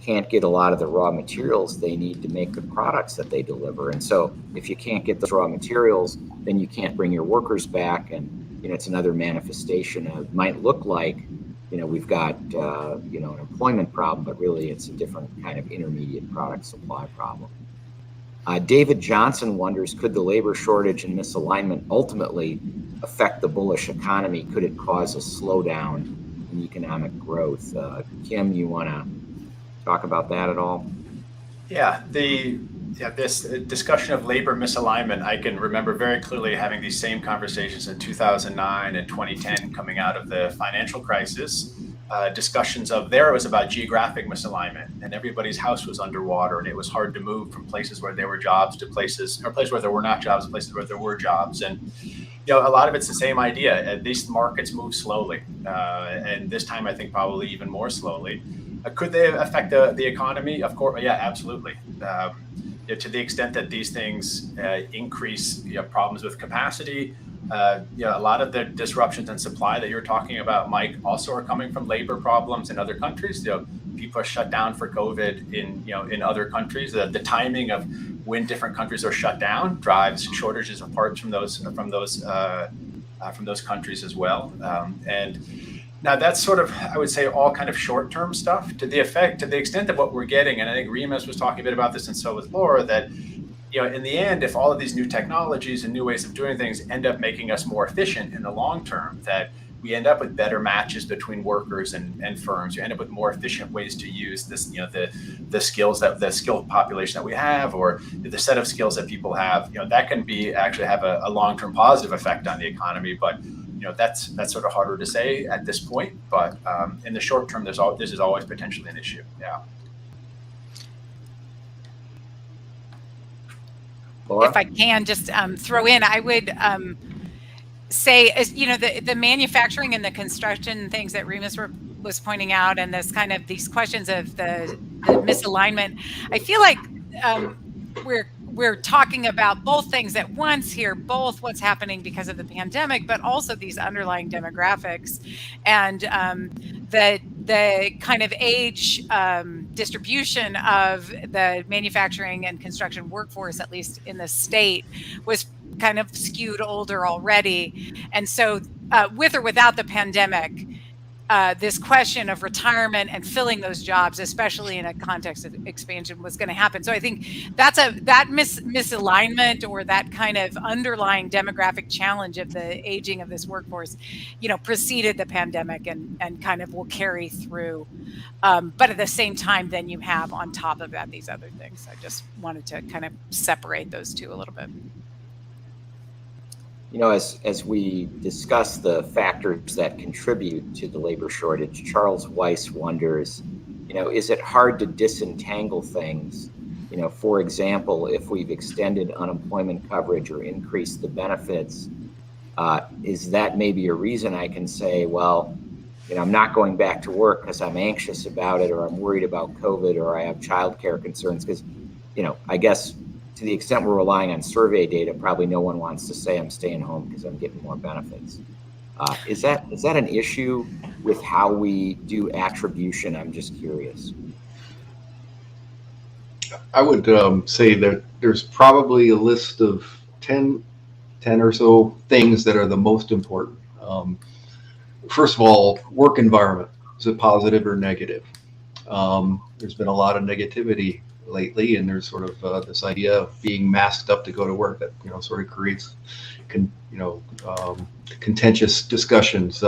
can't get a lot of the raw materials they need to make the products that they deliver. And so if you can't get those raw materials, then you can't bring your workers back. And, it's another manifestation of, it might look like, we've got, an employment problem, but really it's a different kind of intermediate product supply problem. David Johnson wonders, could the labor shortage and misalignment ultimately affect the bullish economy? Could it cause a slowdown in economic growth? Kim, you want to talk about that at all? Yeah, this discussion of labor misalignment, I can remember very clearly having these same conversations in 2009 and 2010 coming out of the financial crisis. Discussions of there it was about geographic misalignment, and everybody's house was underwater, and it was hard to move from places where there were jobs to places where there were not jobs to places where there were jobs. And a lot of it's the same idea. These markets move slowly, and this time I think probably even more slowly. Could they affect the economy? Of course, yeah, absolutely. To the extent that these things increase problems with capacity. A lot of the disruptions in supply that you're talking about, Mike, also are coming from labor problems in other countries. People are shut down for COVID in other countries. The timing of when different countries are shut down drives shortages of parts from those countries as well. And now that's sort of, I would say, all kind of short-term stuff to the extent that what we're getting, and I think Remus was talking a bit about this, and so was Laura, that in the end, if all of these new technologies and new ways of doing things end up making us more efficient in the long term, that we end up with better matches between workers and firms. You end up with more efficient ways to use this, the skill population that we have, or the set of skills that people have. That can actually have a long-term positive effect on the economy, but that's sort of harder to say at this point. But in the short term, this is always potentially an issue. Yeah. Laura? If I can just throw in, I would say, the manufacturing and the construction things that Remus was pointing out, and this kind of these questions of the misalignment. I feel like we're talking about both things at once here, both what's happening because of the pandemic, but also these underlying demographics, and that the kind of age distribution of the manufacturing and construction workforce, at least in the state, was kind of skewed older already. And so with or without the pandemic, this question of retirement and filling those jobs, especially in a context of expansion, was going to happen. So I think that misalignment, or that kind of underlying demographic challenge of the aging of this workforce, preceded the pandemic and kind of will carry through. But at the same time, then you have on top of that these other things. I just wanted to kind of separate those two a little bit. As we discuss the factors that contribute to the labor shortage, Charles Weiss wonders, is it hard to disentangle things? For example, if we've extended unemployment coverage or increased the benefits, is that maybe a reason I can say, well, I'm not going back to work because I'm anxious about it, or I'm worried about COVID, or I have childcare concerns? Because, I guess to the extent we're relying on survey data, probably no one wants to say I'm staying home because I'm getting more benefits. Is that an issue with how we do attribution? I'm just curious. I would say that there's probably a list of 10 or so things that are the most important. First of all, work environment. Is it positive or negative? There's been a lot of negativity lately, and there's sort of this idea of being masked up to go to work that sort of creates contentious discussions.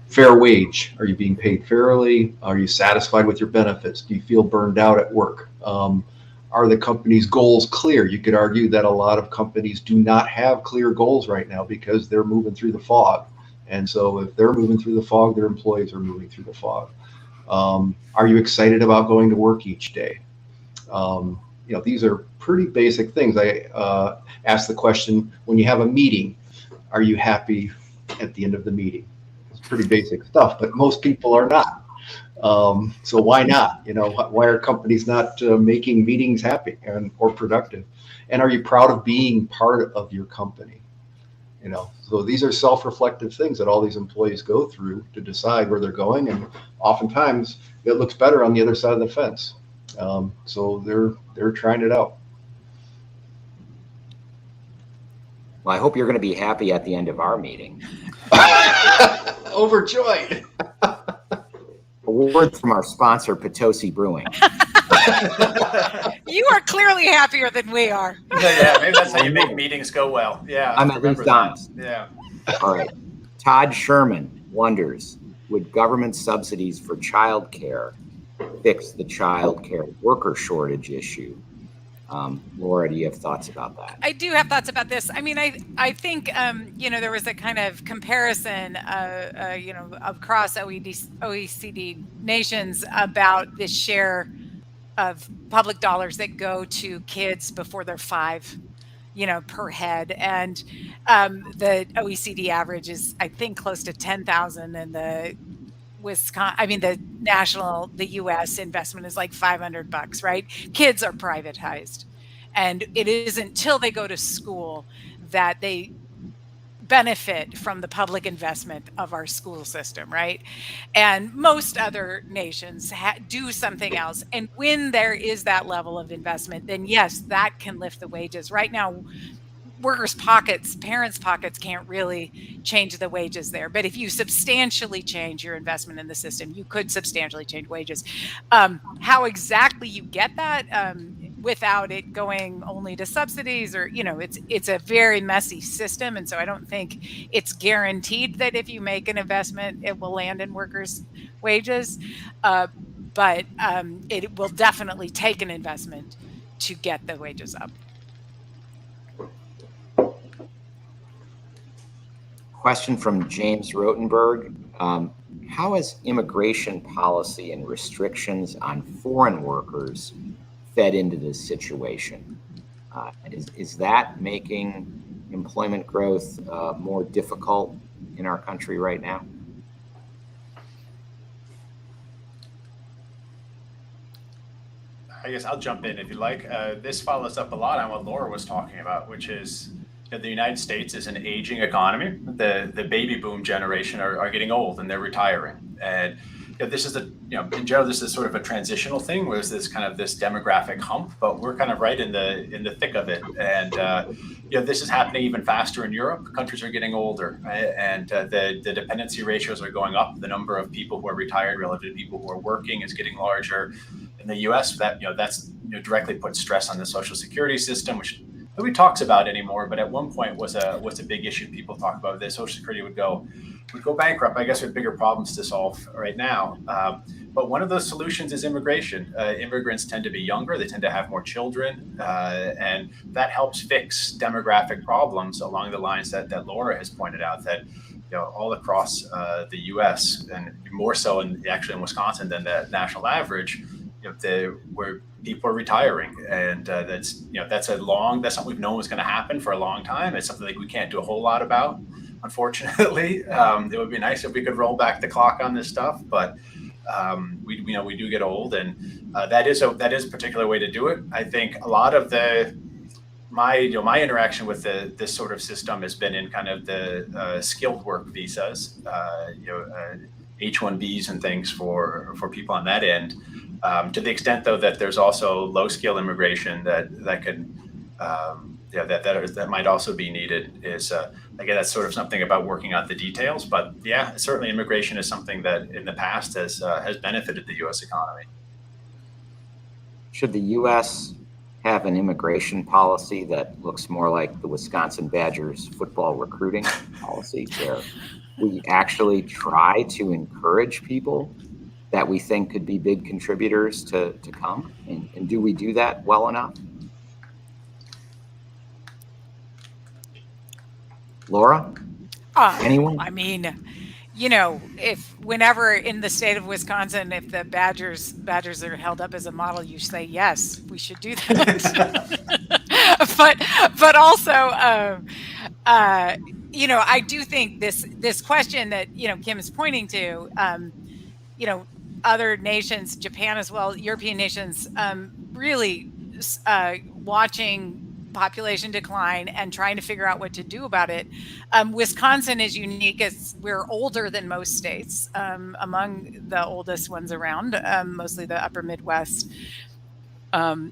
Fair wage. Are you being paid fairly? Are you satisfied with your benefits? Do you feel burned out at work? Are the company's goals clear? You could argue that a lot of companies do not have clear goals right now because they're moving through the fog. And so if they're moving through the fog, their employees are moving through the fog. Are you excited about going to work each day? These are pretty basic things. I ask the question, when you have a meeting, are you happy at the end of the meeting? It's pretty basic stuff, but most people are not. So why not? Why are companies not making meetings happy or productive? And are you proud of being part of your company? So these are self-reflective things that all these employees go through to decide where they're going, and oftentimes it looks better on the other side of the fence. So they're trying it out. Well, I hope you're going to be happy at the end of our meeting. Overjoyed. A word from our sponsor, Potosi Brewing. You are clearly happier than we are. Yeah, maybe that's how you make meetings go well. Yeah, I'm at least honest. Yeah. All right. Todd Sherman wonders, would government subsidies for childcare fix the childcare worker shortage issue? Laura, do you have thoughds about that? I do have thoughts about this. I mean, I think, there was a kind of comparison, across OECD nations about the share of public dollars that go to kids before they're 5, per head. And the OECD average is, I think, close to 10,000, and the U.S. investment is like $500, right? Kids are privatized. And it isn't until they go to school that they benefit from the public investment of our school system, right? And most other nations do something else. And when there is that level of investment, then yes, that can lift the wages. Right now, workers' pockets, parents' pockets can't really change the wages there. But if you substantially change your investment in the system, you could substantially change wages. How exactly you get that without it going only to subsidies, or, it's a very messy system. And so I don't think it's guaranteed that if you make an investment, it will land in workers' wages. But it will definitely take an investment to get the wages up. Question from James Rotenberg. How has immigration policy and restrictions on foreign workers fed into this situation? Is that making employment growth more difficult in our country right now? I guess I'll jump in if you like. This follows up a lot on what Laura was talking about, which is the United States is an aging economy. The baby boom generation are getting old and they're retiring. And this is in general, this is sort of a transitional thing where there's this demographic hump, but we're kind of right in the thick of it. And, this is happening even faster in Europe. Countries are getting older, right? And the dependency ratios are going up. The number of people who are retired relative to people who are working is getting larger. In the US, that's directly puts stress on the social security system, which nobody talks about anymore, but at one point was a big issue. People talk about that Social Security would go bankrupt. I guess we have bigger problems to solve right now. But one of those solutions is immigration. Immigrants tend to be younger, they tend to have more children, and that helps fix demographic problems along the lines that Laura has pointed out, that all across the U.S. and more so in Wisconsin than the national average, where people are retiring, and that's something we've known was going to happen for a long time. It's something that we can't do a whole lot about, unfortunately. It would be nice if we could roll back the clock on this stuff, but we do get old, and that is a particular way to do it. I think a lot of my interaction with this sort of system has been in kind of the skilled work visas, H-1Bs and things for people on that end. To the extent, though, that there's also low-skill immigration that could that might also be needed. Is again, that's sort of something about working out the details. But yeah, certainly immigration is something that in the past has benefited the U.S. economy. Should the U.S. have an immigration policy that looks more like the Wisconsin Badgers football recruiting policy, where we actually try to encourage people that we think could be big contributors to come? And do we do that well enough? Laura? Anyone? I mean, whenever in the state of Wisconsin, if the Badgers are held up as a model, you say, yes, we should do that. but also, I do think this question that, Kim is pointing to, other nations, Japan as well, European nations, really watching population decline and trying to figure out what to do about it. Wisconsin is unique as we're older than most states, among the oldest ones around, mostly the upper Midwest. And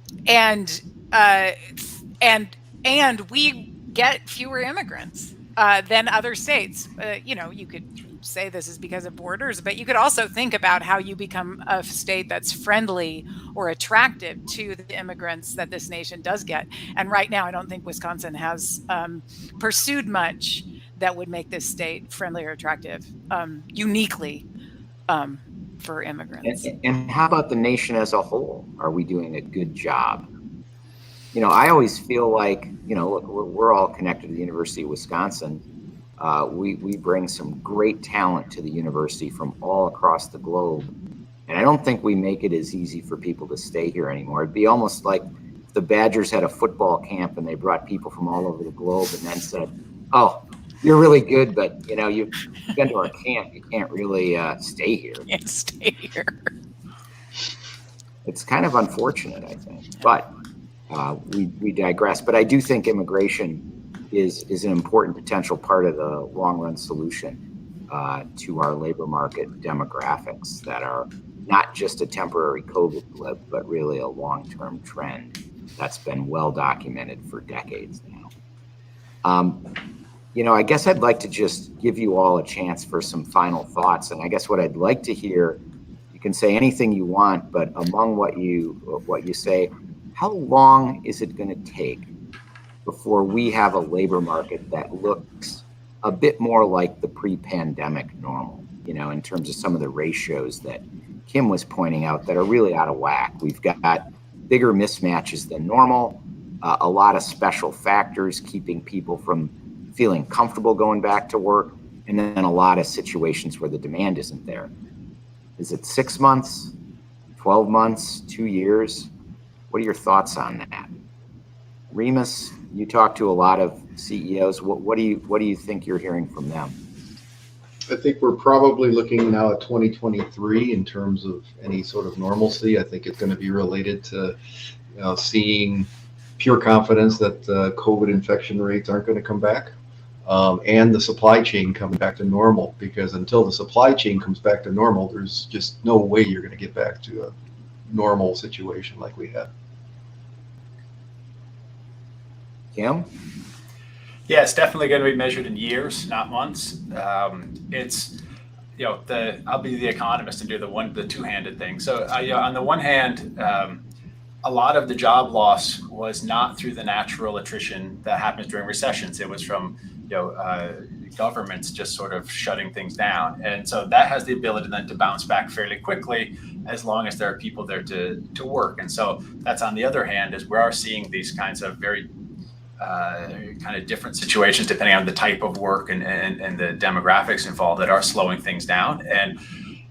we get fewer immigrants than other states. You could say this is because of borders, but you could also think about how you become a state that's friendly or attractive to the immigrants that this nation does get. And right now, I don't think Wisconsin has pursued much that would make this state friendly or attractive, uniquely for immigrants. And how about the nation as a whole? Are we doing a good job? I always feel like, look, we're all connected to the University of Wisconsin. We bring some great talent to the university from all across the globe. And I don't think we make it as easy for people to stay here anymore. It'd be almost like if the Badgers had a football camp and they brought people from all over the globe and then said, oh, you're really good, but you've been to our camp, you can't really stay here. Can't stay here. It's kind of unfortunate, I think, but we digress. But I do think immigration is an important potential part of the long-run solution to our labor market demographics that are not just a temporary COVID blip, but really a long-term trend that's been well documented for decades now. I guess I'd like to just give you all a chance for some final thoughts. And I guess what I'd like to hear, you can say anything you want, but among what you say, how long is it going to take before we have a labor market that looks a bit more like the pre-pandemic normal, in terms of some of the ratios that Kim was pointing out that are really out of whack? We've got bigger mismatches than normal, a lot of special factors keeping people from feeling comfortable going back to work, and then a lot of situations where the demand isn't there. Is it 6 months, 12 months, 2 years? What are your thoughts on that? Remus, you talk to a lot of CEOs. What do you think you're hearing from them? I think we're probably looking now at 2023 in terms of any sort of normalcy. I think it's going to be related to seeing pure confidence that COVID infection rates aren't going to come back. and the supply chain coming back to normal, because until the supply chain comes back to normal, there's just no way you're going to get back to a normal situation like we had. Kim? Yeah, it's definitely going to be measured in years, not months. It's, I'll be the economist and do the two-handed thing. So, on the one hand, a lot of the job loss was not through the natural attrition that happens during recessions. It was from, governments just sort of shutting things down. And so that has the ability then to bounce back fairly quickly as long as there are people there to work. And so that's on the other hand, is we are seeing these kinds of very kind of different situations depending on the type of work and the demographics involved that are slowing things down. And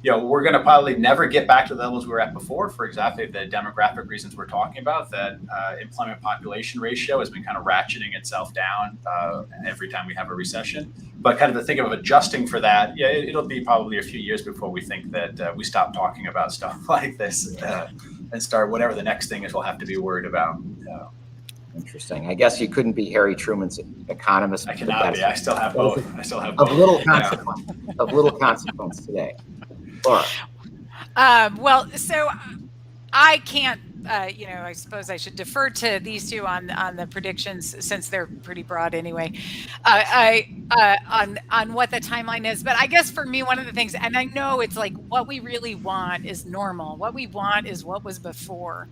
we're going to probably never get back to the levels we were at before for exactly the demographic reasons we're talking about. That employment population ratio has been kind of ratcheting itself down every time we have a recession. But kind of the thing of adjusting for that, it'll be probably a few years before we think that we stop talking about stuff like this and start whatever the next thing is we'll have to be worried about. Interesting. I guess you couldn't be Harry Truman's economist. I cannot be. I still have both. Of little consequence. Of little consequence today. Laura. Well, so I can't, I suppose I should defer to these two on the predictions since they're pretty broad anyway, on what the timeline is. But I guess for me, one of the things, and I know it's like what we really want is normal. What we want is what was before.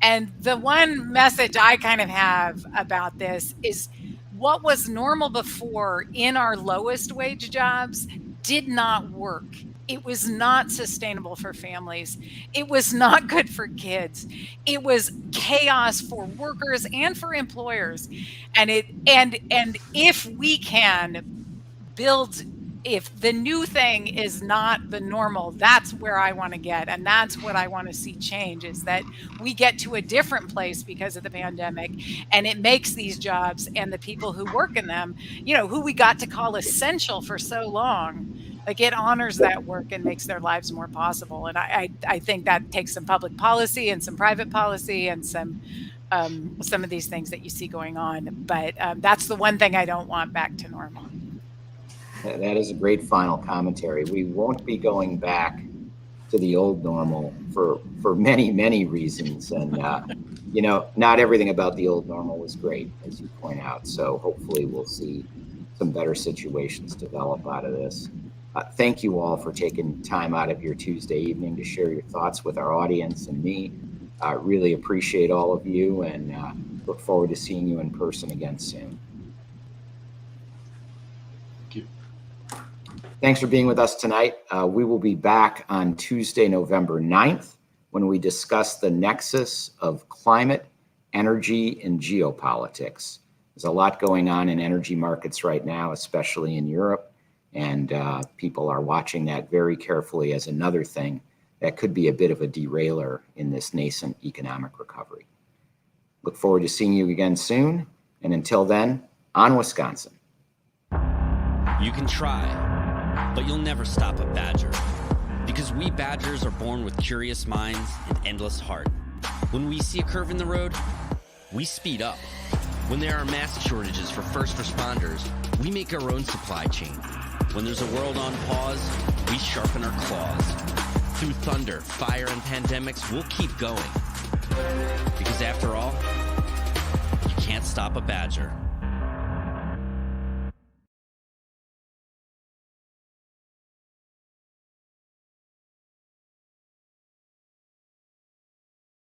And the one message I kind of have about this is what was normal before in our lowest wage jobs did not work. It was not sustainable for families. It was not good for kids. It was chaos for workers and for employers. And if we can build, if the new thing is not the normal, that's where I want to get. And that's what I want to see change, is that we get to a different place because of the pandemic, and it makes these jobs and the people who work in them, who we got to call essential for so long, like it honors that work and makes their lives more possible. And I think that takes some public policy and some private policy and some of these things that you see going on. But that's the one thing I don't want back to normal. That is a great final commentary. We won't be going back to the old normal for many, many reasons. And, not everything about the old normal was great, as you point out. So hopefully we'll see some better situations develop out of this. Thank you all for taking time out of your Tuesday evening to share your thoughts with our audience and me. Really appreciate all of you, and look forward to seeing you in person again soon. Thank you. Thanks for being with us tonight. We will be back on Tuesday, November 9th, when we discuss the nexus of climate, energy, and geopolitics. There's a lot going on in energy markets right now, especially in Europe. And people are watching that very carefully as another thing that could be a bit of a derailer in this nascent economic recovery. Look forward to seeing you again soon. And until then, on Wisconsin. You can try, but you'll never stop a badger. Because we badgers are born with curious minds and endless heart. When we see a curve in the road, we speed up. When there are mask shortages for first responders, we make our own supply chain. When there's a world on pause, we sharpen our claws. Through thunder, fire, and pandemics, we'll keep going. Because after all, you can't stop a badger.